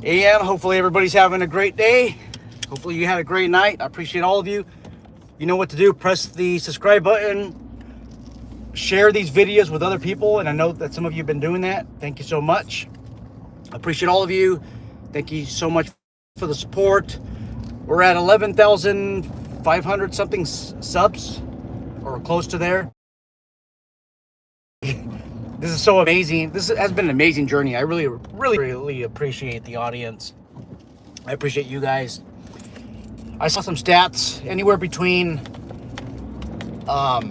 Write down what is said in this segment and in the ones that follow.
a.m. Hopefully everybody's having a great day. Hopefully you had a great night. I appreciate all of you. You know what to do. Press the subscribe button. Share these videos with other people. And I know that some of you have been doing that. Thank you so much. I appreciate all of you. Thank you so much for the support. We're at 11,500 something subs, or close to there. This is so amazing. This has been an amazing journey. I really appreciate the audience. I appreciate you guys. I saw some stats anywhere between 4 to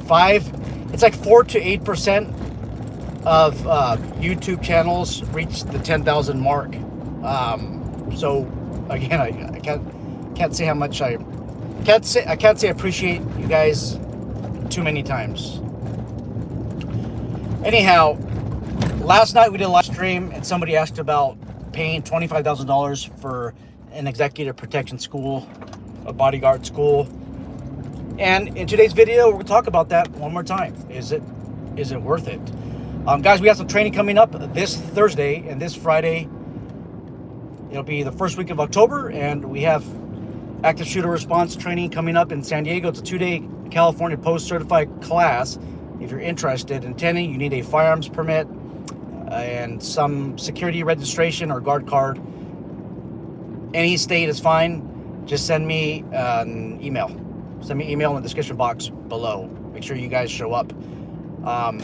8% of YouTube channels reach the 10,000 mark. So again, I can't say how much I can't say I appreciate you guys too many times. Anyhow, last night we did a live stream and somebody asked about paying $25,000 for an executive protection school, a bodyguard school. And in today's video, we're gonna talk about that one more time. Is it worth it? Guys, we have some training coming up this Thursday and this Friday. It'll be the first week of October, and we have active shooter response training coming up in San Diego. It's a 2-day California post-certified class. If you're interested in attending, you need a firearms permit and some security registration or guard card. Any state is fine. Just send me an email. Send me an email in the description box below. Make sure you guys show up.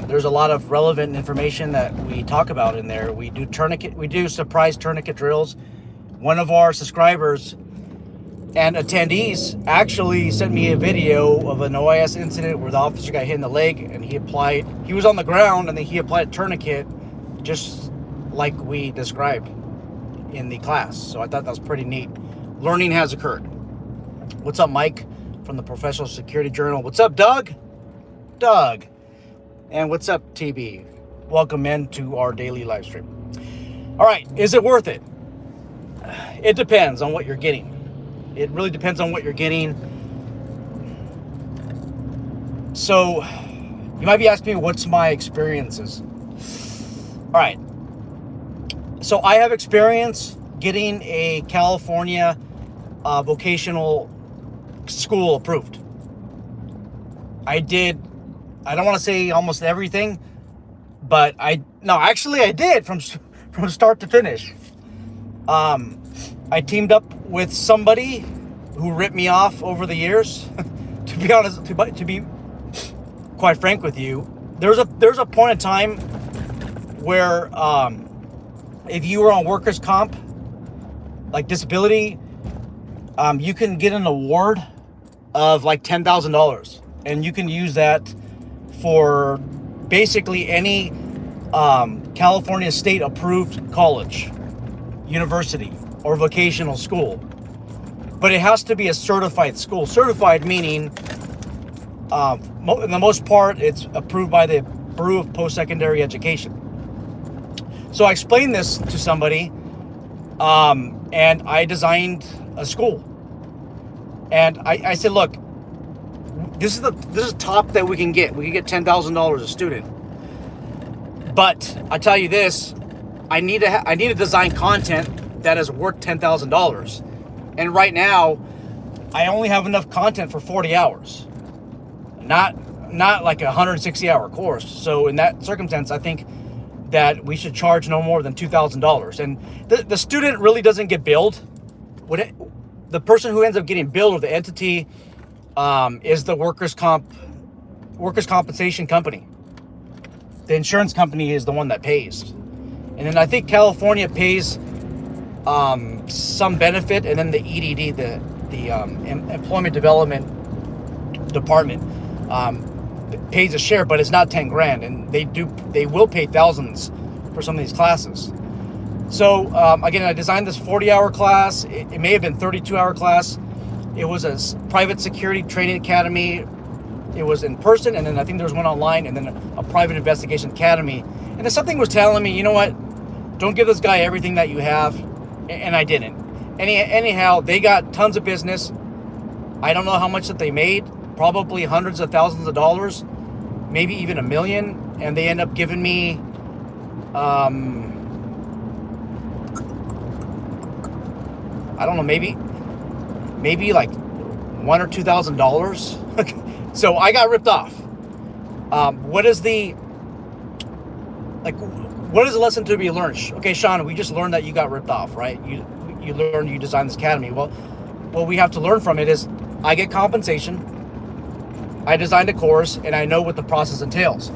There's a lot of relevant information that we talk about in there. We do surprise tourniquet drills. One of our subscribers and attendees actually sent me a video of an OIS incident where the officer got hit in the leg and he was on the ground and then he applied a tourniquet just like we described in the class. So I thought that was pretty neat. Learning has occurred. What's up, Mike from the Professional Security Journal? What's up, Doug? And what's up, TB? Welcome into our daily live stream. All right, is it worth it? It depends on what you're getting. It really depends on what you're getting. So you might be asking me, what's my experiences? All right. So I have experience getting a California vocational school approved. I don't want to say almost everything, but I did from start to finish. I teamed up with somebody who ripped me off over the years. To be honest, to be quite frank with you, there's a point in time where if you were on workers' comp, like disability, you can get an award of like $10,000, and you can use that for basically any California state approved college, university, or vocational school. But it has to be a certified school. Certified meaning, in the most part, it's approved by the Bureau of Post-Secondary Education. So I explained this to somebody, and I designed a school. And I said, look, this is top that we can get. We can get $10,000 a student. But I tell you this, I need to design content that is worth $10,000. And right now, I only have enough content for 40 hours. Not like a 160-hour course. So in that circumstance, I think that we should charge no more than $2,000. And the student really doesn't get billed. The person who ends up getting billed, or the entity, is the workers' compensation company. The insurance company is the one that pays. And then I think California pays some benefit, and then the EDD, the Employment Development Department, pays a share, but it's not 10 grand, and they will pay thousands for some of these classes. So again, I designed this 40-hour class. It may have been 32-hour class. It was a private security training academy. It was in person, and then I think there was one online, and then a private investigation academy. And then something was telling me, you know what? Don't give this guy everything that you have. And I didn't. Anyhow, they got tons of business. I don't know how much that they made. Probably hundreds of thousands of dollars. Maybe even $1 million. And they end up giving me I don't know, maybe like $1,000 or $2,000. So I got ripped off. What is the lesson to be learned? Okay, Sean, we just learned that you got ripped off, right? You learned you designed this academy. Well, what we have to learn from it is I get compensation, I designed a course, and I know what the process entails.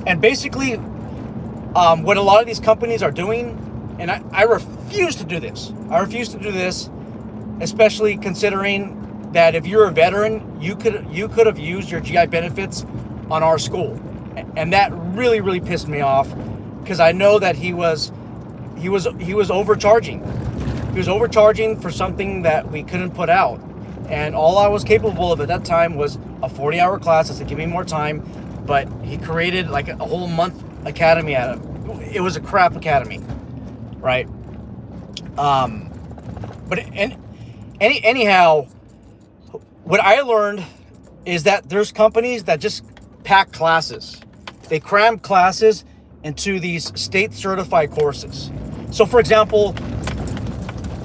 And basically, what a lot of these companies are doing, and I refuse to do this. I refuse to do this, especially considering that if you're a veteran, you could have used your GI benefits on our school, and that really, really pissed me off, because I know that he was overcharging. He was overcharging for something that we couldn't put out, and all I was capable of at that time was a 40-hour class. I said, give me more time, but he created like a whole month academy out of it. It was a crap academy, right? But anyhow, what I learned is that there's companies that just pack classes. They cram classes into these state certified courses. So for example,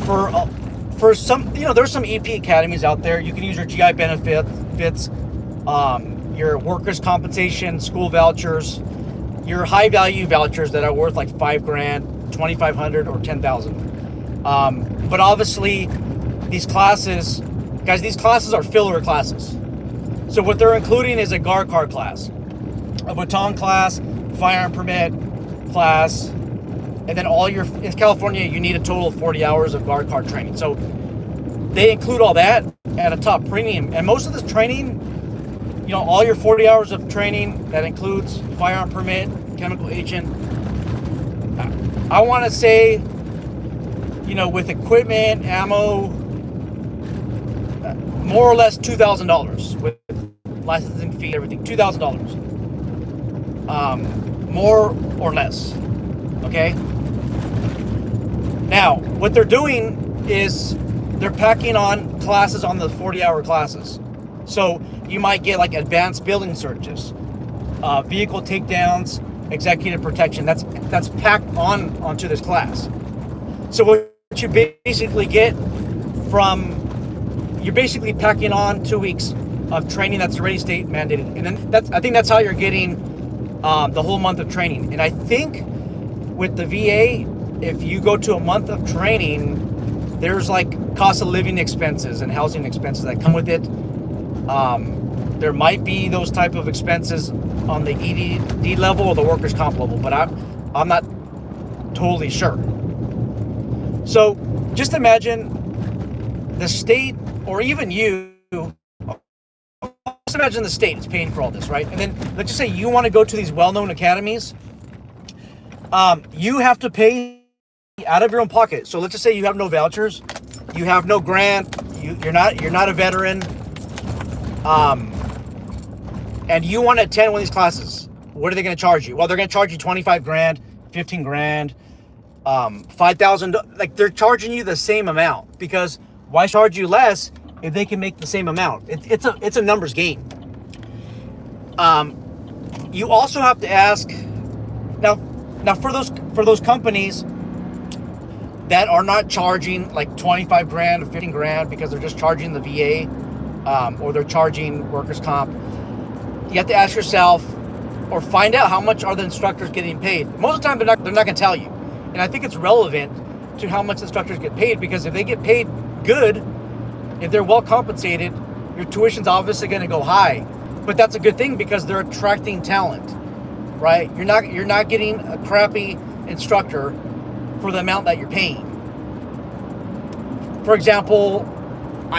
for some, there's some EP academies out there. You can use your GI benefits, your workers' compensation, school vouchers, your high value vouchers that are worth like $5,000, $2,500, or $10,000. But obviously, these classes are filler classes. So what they're including is a guard car class, a baton class, firearm permit class, and then in California, you need a total of 40 hours of guard car training. So they include all that at a top premium. And most of this training, all your 40 hours of training, that includes firearm permit, chemical agent. I want to say, with equipment, ammo, more or less $2,000 with licensing fee, everything, $2,000. More or less. Okay. Now, what they're doing is they're packing on classes on the 40-hour classes. So you might get like advanced building searches, vehicle takedowns, executive protection. That's packed onto this class. So what you basically get you're basically packing on 2 weeks of training that's already state mandated, and then I think that's how you're getting the whole month of training. And I think with the VA, if you go to a month of training, there's like cost of living expenses and housing expenses that come with it. There might be those type of expenses on the ED level or the workers' comp level, but I'm not totally sure. So just imagine the state, or even you, just imagine the state is paying for all this, right? And then let's just say you want to go to these well-known academies. You have to pay out of your own pocket. So let's just say you have no vouchers, you have no grant, you're not a veteran, and you want to attend one of these classes. What are they going to charge you? Well, they're going to charge you $25,000, $15,000, $5,000. Like, they're charging you the same amount, because why charge you less if they can make the same amount? It's a numbers game. You also have to ask now for those companies that are not charging like $25,000 or $15,000 because they're just charging the VA, or they're charging workers' comp. You have to ask yourself, or find out, how much are the instructors getting paid? Most of the time, they're not going to tell you. And I think it's relevant to how much instructors get paid, because if they get paid good, if they're well compensated, your tuition's obviously going to go high. But that's a good thing, because they're attracting talent, right? You're not getting a crappy instructor for the amount that you're paying. For example,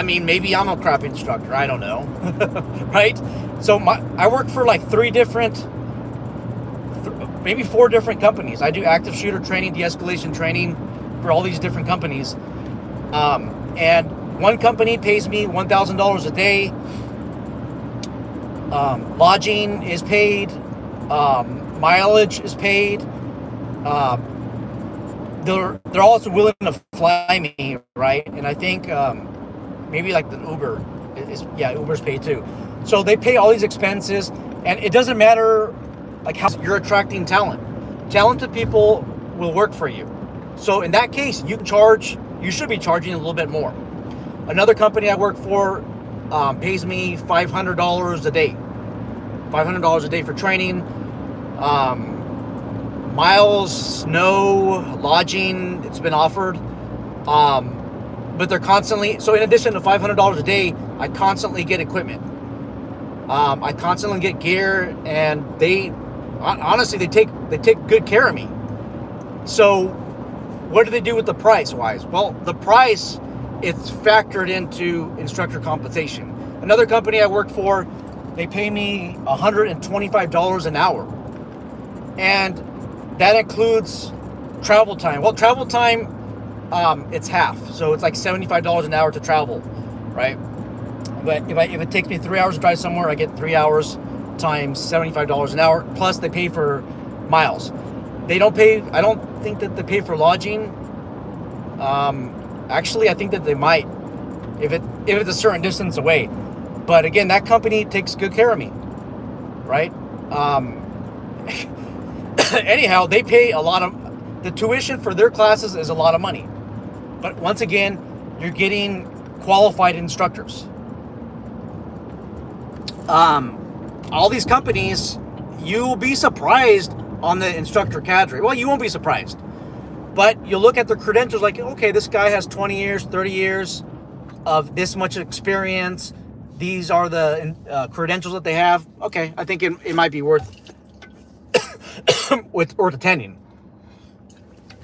maybe I'm a crappy instructor. I don't know, right? So I work for like maybe 4 different companies. I do active shooter training, de-escalation training for all these different companies. And one company pays me $1,000 a day. Lodging is paid. Mileage is paid. They're also willing to fly me, right? And I think maybe like the Uber Uber's paid too. So they pay all these expenses, and it doesn't matter like how you're attracting talent. Talented people will work for you. So in that case, you can charge you should be charging a little bit more. Another company I work for pays me $500 a day. $500 a day for training. Miles, snow, lodging, it's been offered. But they're constantly, so in addition to $500 a day, I constantly get equipment. I constantly get gear, and they take good care of me. So what do they do with the price wise? Well, the price, it's factored into instructor compensation. Another company I work for, they pay me $125 an hour. And that includes travel time. Well, travel time, it's half. So it's like $75 an hour to travel, right? But if it takes me 3 hours to drive somewhere, I get 3 hours times $75 an hour. Plus they pay for miles. They don't pay, I don't think that they pay for lodging. Actually, I think that they might, if it's a certain distance away. But again, that company takes good care of me, right? Anyhow, they pay a lot of, the tuition for their classes is a lot of money. But once again, you're getting qualified instructors. All these companies, you'll be surprised on the instructor cadre. Well, you won't be surprised. But you look at their credentials like, okay, this guy has 20 years, 30 years of this much experience. These are the credentials that they have. Okay, I think it might be worth worth attending.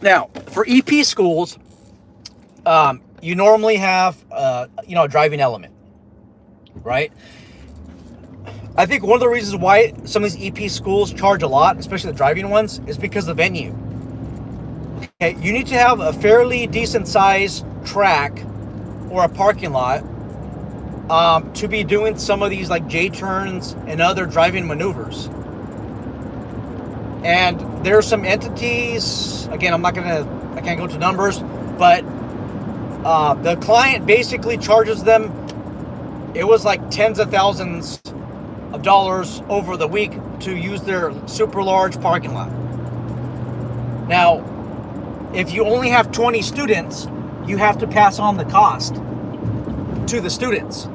Now, for EP schools, you normally have a driving element, right? I think one of the reasons why some of these EP schools charge a lot, especially the driving ones, is because of the venue. Okay, you need to have a fairly decent size track or a parking lot to be doing some of these like J-turns and other driving maneuvers. And there are some entities, again, I can't go to numbers, but the client basically charges them, it was like tens of thousands of dollars over the week to use their super large parking lot. Now, if you only have 20 students, you have to pass on the cost to the students.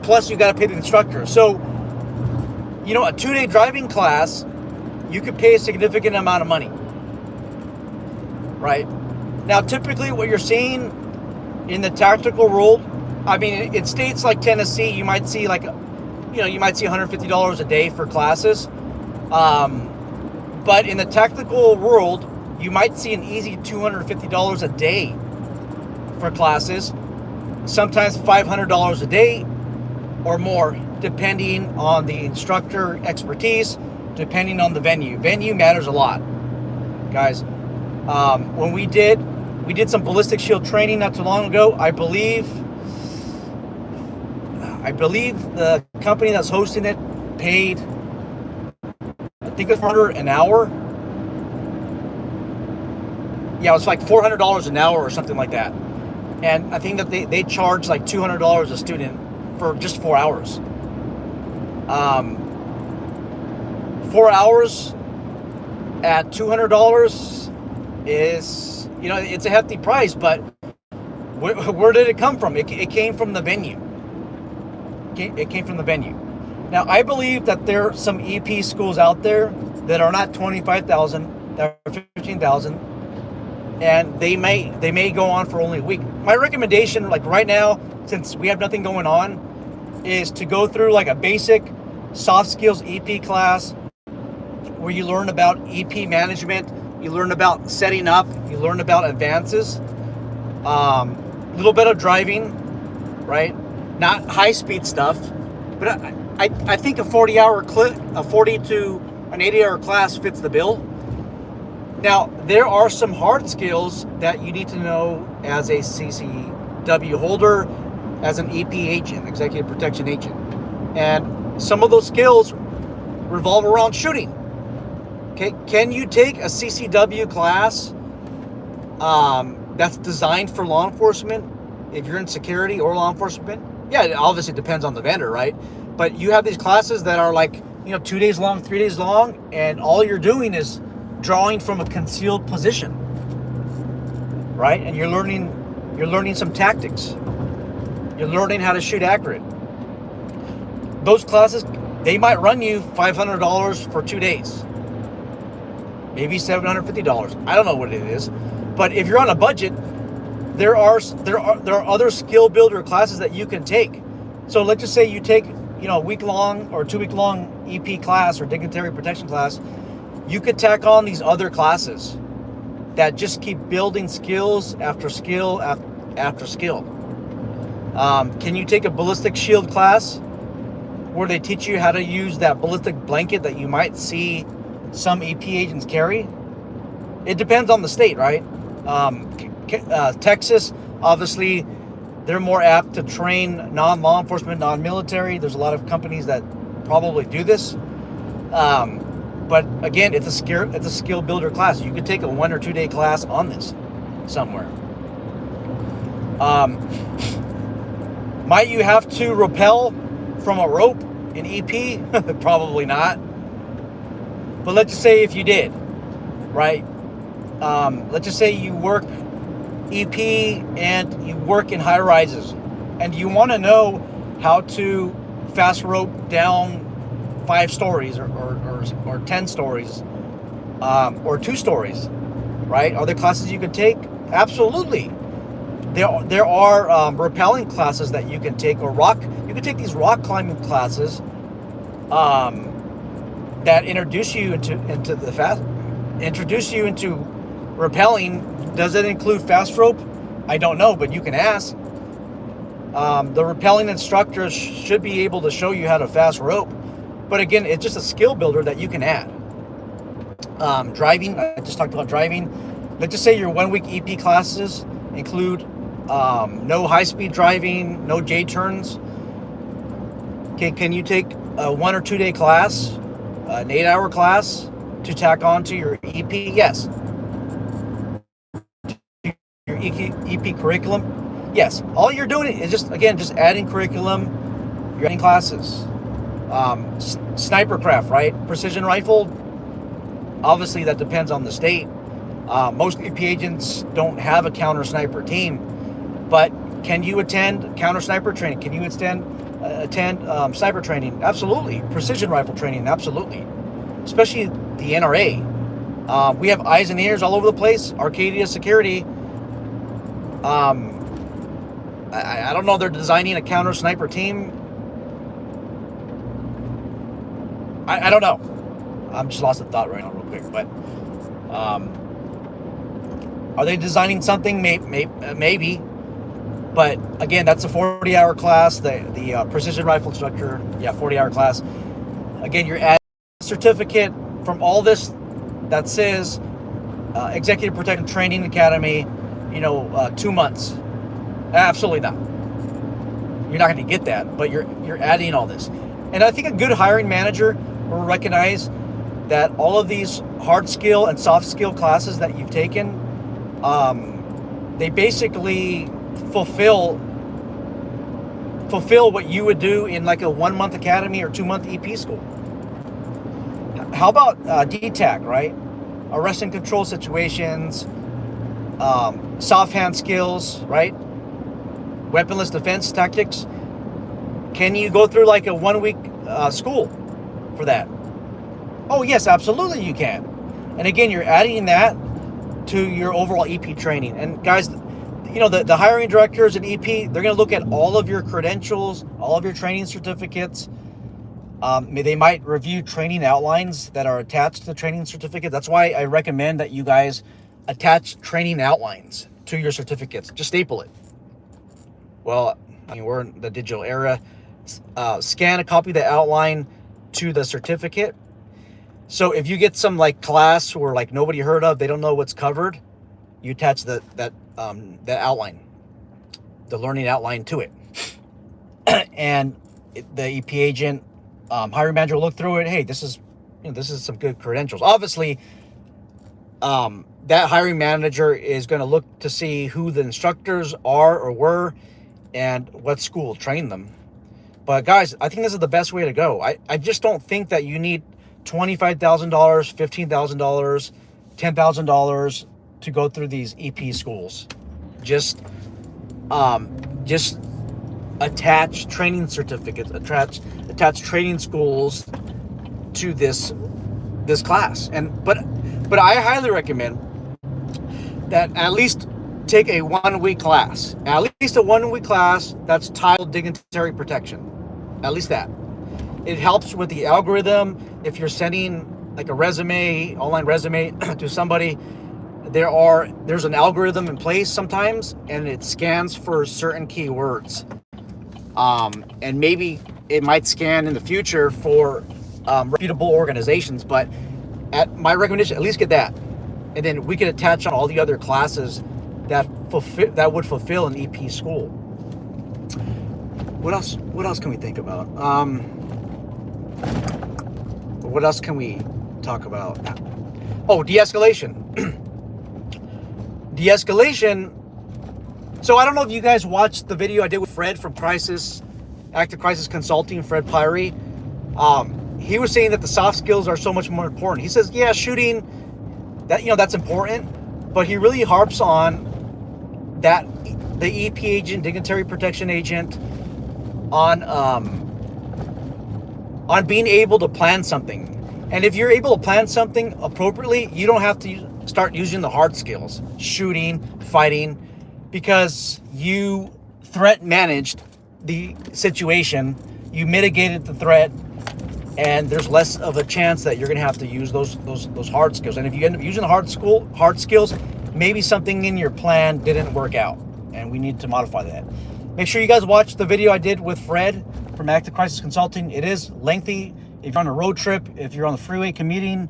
Plus, you got to pay the instructor. So, a 2-day driving class, you could pay a significant amount of money, right? Now, typically what you're seeing in the tactical world, I mean, in states like Tennessee, you might see $150 a day for classes. But in the tactical world, you might see an easy $250 a day for classes, sometimes $500 a day or more, depending on the instructor expertise, depending on the venue. Venue matters a lot, guys. When we did some ballistic shield training not too long ago, I believe the company that's hosting it paid, I think it was $400 an hour. Yeah, it was like $400 an hour or something like that. And I think that they charge like $200 a student for just 4 hours. 4 hours at $200 is, it's a hefty price, but where did it come from? It came from the venue. It came from the venue. Now, I believe that there are some EP schools out there that are not 25,000, that are 15,000, and they may go on for only a week. My recommendation, like right now, since we have nothing going on, is to go through like a basic soft skills EP class where you learn about EP management, you learn about setting up, you learn about advances, little bit of driving, right? Not high speed stuff, but I think a 40 to an 80-hour class fits the bill. Now, there are some hard skills that you need to know as a CCW holder, as an EP agent, executive protection agent. And some of those skills revolve around shooting. Okay, can you take a CCW class that's designed for law enforcement if you're in security or law enforcement? Yeah, it obviously depends on the vendor, right? But you have these classes that are like, 2 days long, 3 days long, and all you're doing is drawing from a concealed position, right? And you're learning You're learning some tactics. You're learning how to shoot accurate. Those classes, they might run you $500 for 2 days. Maybe $750. I don't know what it is. But if you're on a budget, there are other skill builder classes that you can take. So let's just say you take, a week-long or 2-week-long EP class or dignitary protection class. You could tack on these other classes that just keep building skills after skill after skill. Can you take a ballistic shield class where they teach you how to use that ballistic blanket that you might see some EP agents carry? It depends on the state, right? Texas, obviously, they're more apt to train non-law enforcement, non-military. There's a lot of companies that probably do this. But again, it's a skill builder class. You could take a 1 or 2 day class on this somewhere. Might you have to rappel from a rope in EP? Probably not. But let's just say if you did, right? Let's just say you work EP and you work in high rises and you want to know how to fast rope down 5 stories or 10 stories or 2 stories, right? Are there classes you can take? Absolutely. There are rappelling classes that you can take, or you can take these rock climbing classes that introduce you into rappelling. Does it include fast rope? I don't know, but you can ask. The rappelling instructors should be able to show you how to fast rope. But again, it's just a skill builder that you can add. Driving, I just talked about driving. Let's just say your 1 week EP classes include no high-speed driving, no J-turns. Okay, can you take a 1 or 2 day class, an 8-hour class to tack onto your EP? Yes. Your EP curriculum? Yes. All you're doing is just adding curriculum. You're adding classes. Sniper craft, right? Precision rifle. Obviously, that depends on the state. Most EP agents don't have a counter sniper team, but can you attend counter sniper training? Can you attend sniper training? Absolutely. Precision rifle training? Absolutely. Especially the NRA. We have eyes and ears all over the place. Arcadia Security. I don't know. They're designing a counter sniper team. I don't know. I'm just lost in thought right now real quick. But are they designing something? Maybe. But again, that's a 40-hour class. The precision rifle instructor, 40-hour class. Again, you're adding a certificate from all this that says Executive Protection Training Academy, 2 months. Absolutely not. You're not going to get that, but you're adding all this. And I think a good hiring manager will recognize that all of these hard skill and soft skill classes that you've taken, they basically fulfill what you would do in like a 1-month academy or 2-month EP school. How about DTAC, right? Arrest and control situations, soft hand skills, right? Weaponless defense tactics. Can you go through like a 1-week school for that? Oh yes, absolutely you can. And again, you're adding that to your overall EP training. And guys, the hiring directors in EP, they're going to look at all of your credentials, all of your training certificates. They might review training outlines that are attached to the training certificate. That's why I recommend that you guys attach training outlines to your certificates. Just staple it. Well, we're in the digital era. Scan a copy of the outline to the certificate. So if you get some like class or like nobody heard of, they don't know what's covered, you attach that outline, the learning outline to it. And the EP agent, hiring manager will look through it. Hey, this is some good credentials. Obviously, that hiring manager is going to look to see who the instructors are or were and what school trained them. But guys, I think this is the best way to go. I just don't think that you need $25,000, $15,000, $10,000 to go through these EP schools. Just just attach training certificates, attach training schools to this class. But I highly recommend that at least take a 1 week class, at least a 1 week class that's titled dignitary protection. At least that. It helps with the algorithm. If you're sending like a resume, online resume to somebody, there's an algorithm in place sometimes, and it scans for certain keywords. And maybe it might scan in the future for reputable organizations, but at my recommendation, at least get that. And then we can attach on all the other classes that would fulfill an EP school. What else can we think about? What else can we talk about? Oh, de-escalation. De-escalation. So I don't know if you guys watched the video I did with Fred from Active Crisis Consulting, Fred Pyrie. He was saying that the soft skills are so much more important. He says, yeah, shooting, that's important, but he really harps on that the EP agent, dignitary protection agent, on being able to plan something. And if you're able to plan something appropriately, you don't have to start using the hard skills, shooting, fighting, because you threat managed the situation, you mitigated the threat, and there's less of a chance that you're going to have to use those hard skills. And if you end up using the hard skills, maybe something in your plan didn't work out, and we need to modify that. Make sure you guys watch the video I did with Fred from Active Crisis Consulting. It is lengthy. If you're on a road trip, if you're on the freeway commuting,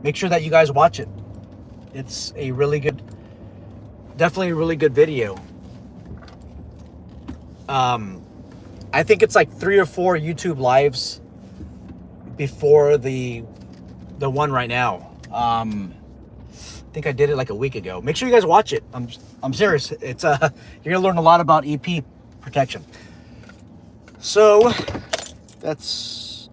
make sure that you guys watch it. It's a really good, definitely a really good video. I think it's like 3 or 4 YouTube lives before the one right now. I think I did it like a week ago. Make sure you guys watch it. I'm serious. It's you're gonna learn a lot about EP protection. So that's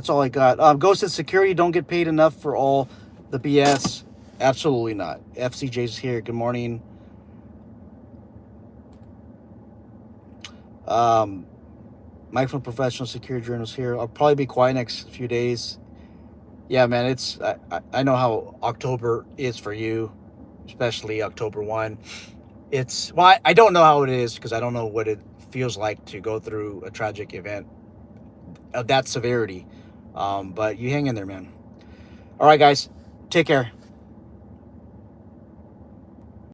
all I got. Ghosted security don't get paid enough for all the BS. Absolutely not. FCJ's here. Good morning. Mike from Professional Security Journals here. I'll probably be quiet next few days. Yeah, man, I know how October is for you, especially October 1. I don't know how it is because I don't know what it feels like to go through a tragic event of that severity. But you hang in there, man. All right, guys, take care.